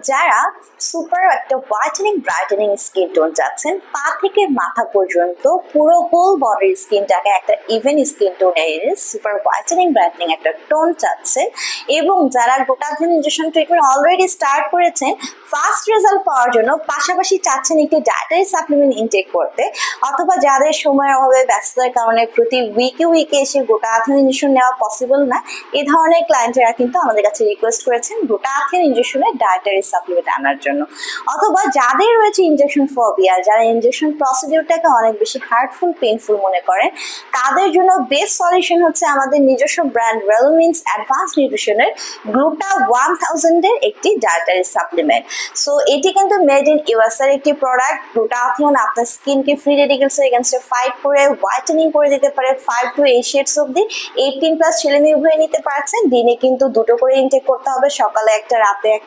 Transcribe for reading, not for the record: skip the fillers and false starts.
যারা সুপার একটা whitening brightening skin tone চাচ্ছেন, পা থেকে মাথা পর্যন্ত পুরো হোল বডির স্কিনটাকে একটা ইভেন স্কিন টোনে এনে সুপার হোয়াইটেনিং ব্রাইটেনিং একটা টোন চাচ্ছেন, এবং যারা glutathione injection treatment already start করেছেন ফাস্ট রেজাল্ট পাওয়ার জন্য, পাশাপাশি চাচ্ছেন একটি ডায়েটারি সাপ্লিমেন্ট ইনটেক করতে, অথবা যাদের সময়ের অভাবে ব্যস্ততার কারণে প্রতি উইকে এসে গ্লুটাথিয়ন ইনজেকশন নেওয়া পসিবল না, এই ধরনের ক্লায়েন্টেরা কিন্তু আমাদের কাছে রিকোয়েস্ট করেছেন গ্লুটাথিয়ন ইনজেকশনের ডায়েটারি সাপ্লিমেন্ট আনার জন্য। অথবা যাদের রয়েছে ইনজেকশন ফোবিয়া, যারা ইনজেকশন প্রসিডিউরটাকে অনেক বেশি হার্টফুল পেইনফুল মনে করেন, তাদের জন্য বেস্ট সলিউশন হচ্ছে আমাদের নিজস্ব ব্র্যান্ড রেলোমিন্স অ্যাডভান্স নিউট্রিশনের গ্লুটা 1000 এর একটি ডায়েটারি সাপ্লিমেন্ট। সো এটি কিন্তু মেড ইন ইউএস এর একটি প্রোডাক্ট। গ্লুটাথিয়ন আপনার স্কিনকে ফ্রি রেডিকেলসের এগেনস্টে ফাইট করে হোয়াইটেনিং করে দিতে পারে 5 to 8 শেডস অবধি। 18+ ছেলে মেয়ে উভয়ে নিতে পারছেন। দিনে কিন্তু 2টো করে ইনটেক করতে হবে, সকালে একটা রাতে একটা।